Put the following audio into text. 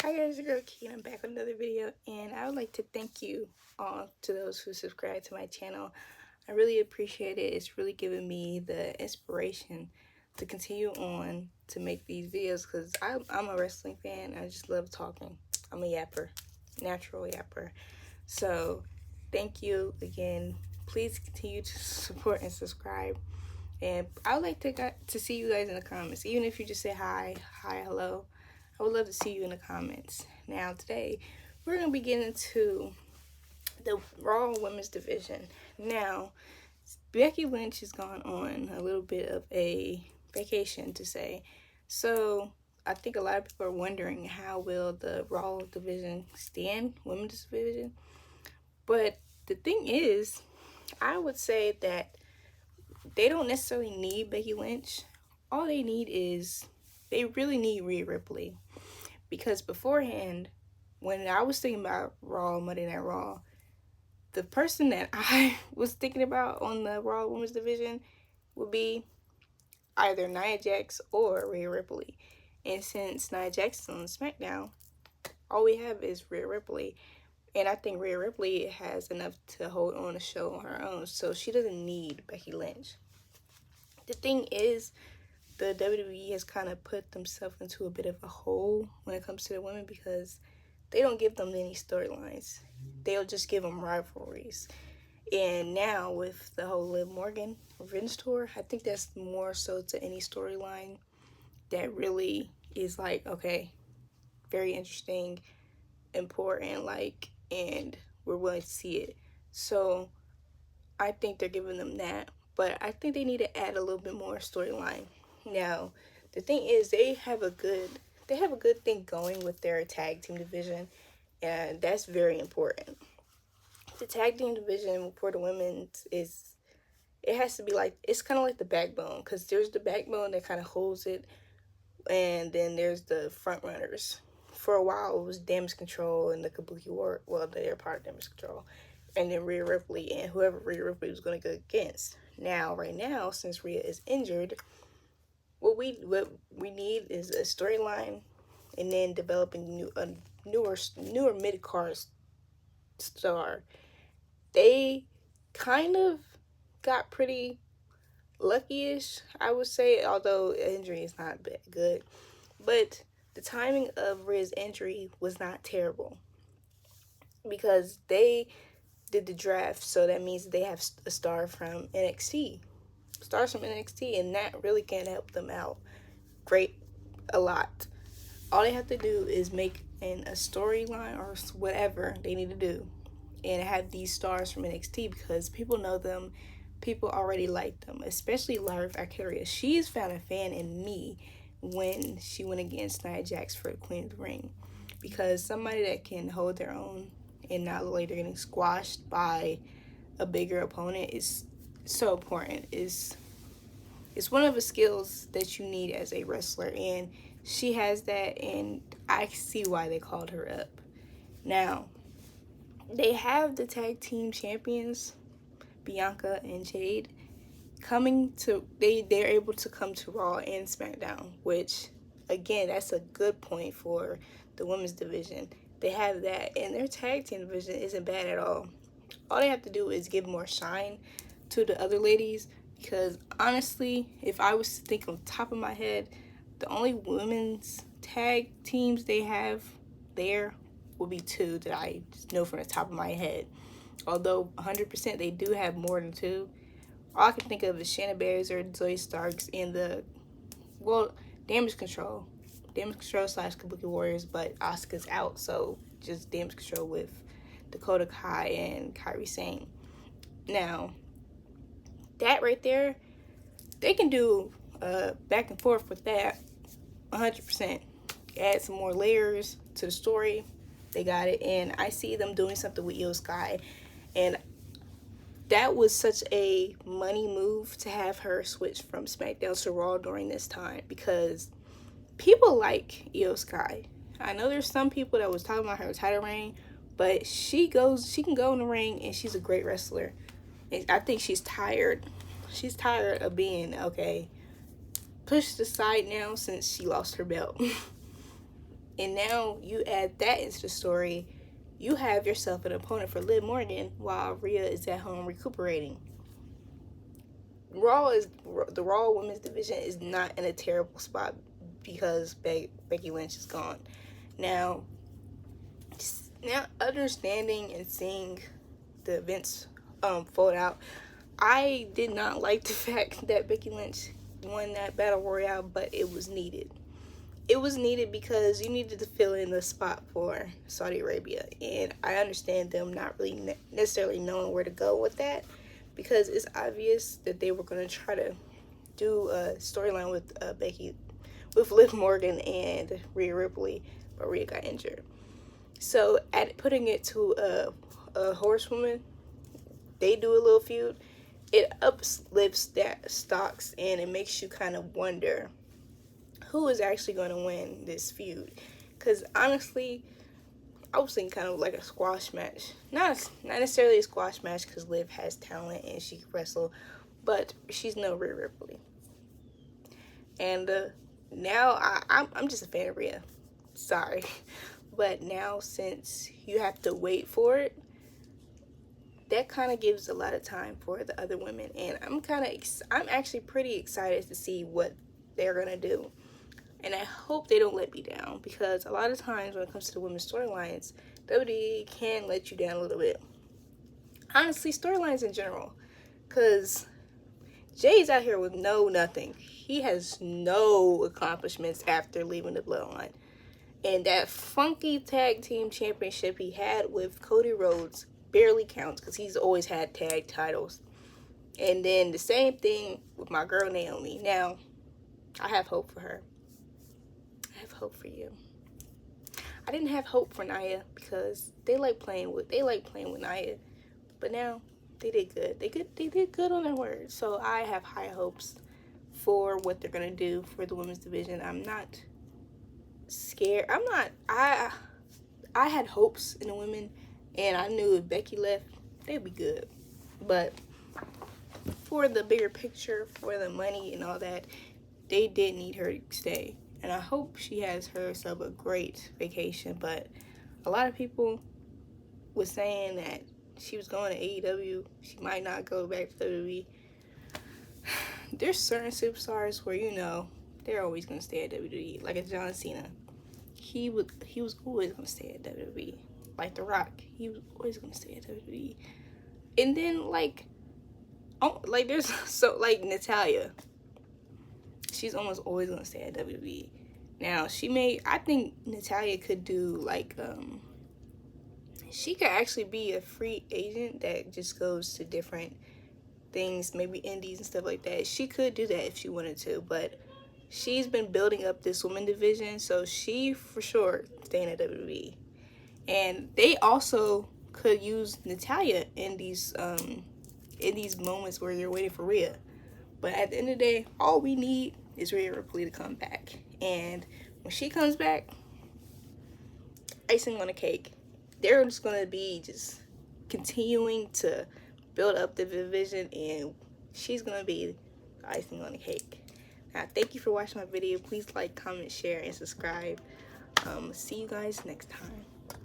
Hi guys, it's your girl Key and I'm back with another video, and I would like to thank you all to those who subscribe to my channel. I really appreciate it. It's really giving me the inspiration to continue on to make these videos because I'm a wrestling fan. I just love talking. I'm a yapper, natural yapper. So thank you again. Please continue to support and subscribe. And I would like to see you guys in the comments, even if you just say hi, hello. I would love to see you in the comments. Now today, we're going to be getting into the Raw Women's Division. Now, Becky Lynch has gone on a little bit of a vacation, to say. So, I think a lot of people are wondering how will the Raw division stand, Women's Division. But the thing is, I would say that they don't necessarily need Becky Lynch. All they need is, they really need Rhea Ripley. Because beforehand, when I was thinking about Raw, Monday Night Raw, the person that I was thinking about on the Raw Women's Division would be either Nia Jax or Rhea Ripley. And since Nia Jax is on SmackDown, all we have is Rhea Ripley. And I think Rhea Ripley has enough to hold on a show on her own, so she doesn't need Becky Lynch. The thing is, the WWE has kind of put themselves into a bit of a hole when it comes to the women because they don't give them any storylines. They'll just give them rivalries. And now with the whole Liv Morgan revenge tour, I think that's more so to any storyline that really is like, okay, very interesting, important, like, and we're willing to see it. So I think they're giving them that. But I think they need to add a little bit more storyline. Now, the thing is, they have a good thing going with their tag team division, and that's very important. The tag team division for the women it has to be like, it's kind of like the backbone, because there's the backbone that kind of holds it, and then there's the front runners. For a while, it was Damage Control and the Kabuki War. Well, they're part of Damage Control, and then Rhea Ripley and whoever Rhea Ripley was going to go against. Now, right now, since Rhea is injured, what we need is a storyline, and then developing newer mid card star. They kind of got pretty lucky-ish, I would say, although injury is not good. But the timing of Rhea's injury was not terrible because they did the draft, so that means they have a star from NXT. Stars from NXT, and that really can help them out a lot. All they have to do is make a storyline or whatever they need to do and have these stars from NXT because people know them, people already like them, especially Lyra Valkyria. She's found a fan in me when she went against Nia Jax for the Queen of the Ring, because somebody that can hold their own and not look like they're getting squashed by a bigger opponent is so important. It's one of the skills that you need as a wrestler, and she has that, and I see why they called her up. Now, they have the tag team champions, Bianca and Jade, they're able to come to Raw and SmackDown, which, again, that's a good point for the women's division. They have that, and their tag team division isn't bad at all. All they have to do is give more shine to the other ladies, because honestly, if I was to think on top of my head, the only women's tag teams they have there would be two that I just know from the top of my head. Although 100% they do have more than two. All I can think of is Shanna Baszler, Zoe Starks, and Damage Control. Damage Control / Kabuki Warriors, but Asuka's out, so just Damage Control with Dakota Kai and Kairi Sane. Now, that right there, they can do back and forth with that 100%. Add some more layers to the story. They got it, and I see them doing something with Io Sky, and that was such a money move to have her switch from SmackDown to Raw during this time, because people like Io Sky. I know there's some people that was talking about her title reign, but she can go in the ring, and she's a great wrestler. And I think she's tired. She's tired of being, pushed aside now since she lost her belt. And now you add that into the story, you have yourself an opponent for Liv Morgan while Rhea is at home recuperating. The Raw Women's Division is not in a terrible spot because Becky Lynch is gone. Now understanding and seeing the events fold out, I did not like the fact that Becky Lynch won that battle royale, but it was needed. It was needed because you needed to fill in the spot for Saudi Arabia, and I understand them not really necessarily knowing where to go with that, because it's obvious that they were going to try to do a storyline with with Liv Morgan and Rhea Ripley, but Rhea got injured. So putting it to a horsewoman, they do a little feud, it uplifts that stocks, and it makes you kind of wonder who is actually going to win this feud. Because honestly, I was thinking kind of like a squash match. Not necessarily a squash match because Liv has talent and she can wrestle, but she's no Rhea Ripley. And now I'm just a fan of Rhea. Sorry. But now since you have to wait for it, that kind of gives a lot of time for the other women. And I'm actually pretty excited to see what they're going to do. And I hope they don't let me down, because a lot of times when it comes to the women's storylines, WWE can let you down a little bit. Honestly, storylines in general. Because Jay's out here with nothing. He has no accomplishments after leaving the Bloodline. And that funky tag team championship he had with Cody Rhodes barely counts because he's always had tag titles. And then the same thing with my girl Naomi. Now, I have hope for her. I have hope for you. I didn't have hope for Nia because they like playing with Nia, but now they did good. They did good on their word. So I have high hopes for what they're gonna do for the women's division. I'm not scared. I had hopes in the women, and I knew if Becky left, they'd be good. But for the bigger picture, for the money and all that, they did need her to stay. And I hope she has herself a great vacation. But a lot of people were saying that she was going to AEW. She might not go back to WWE. There's certain superstars where, you know, they're always going to stay at WWE. Like a John Cena. He was always going to stay at WWE. Like The Rock. He was always going to stay at WWE. And then, there's Natalya. She's almost always going to stay at WWE. Now, I think Natalya could do, she could actually be a free agent that just goes to different things, maybe indies and stuff like that. She could do that if she wanted to, but she's been building up this women division, so she, for sure, staying at WWE. And they also could use Natalya in these moments where you're waiting for Rhea. But at the end of the day, all we need is Rhea Ripley to come back. And when she comes back, icing on the cake. They're just going to be just continuing to build up the division, and she's going to be icing on the cake. Now, thank you for watching my video. Please like, comment, share, and subscribe. See you guys next time.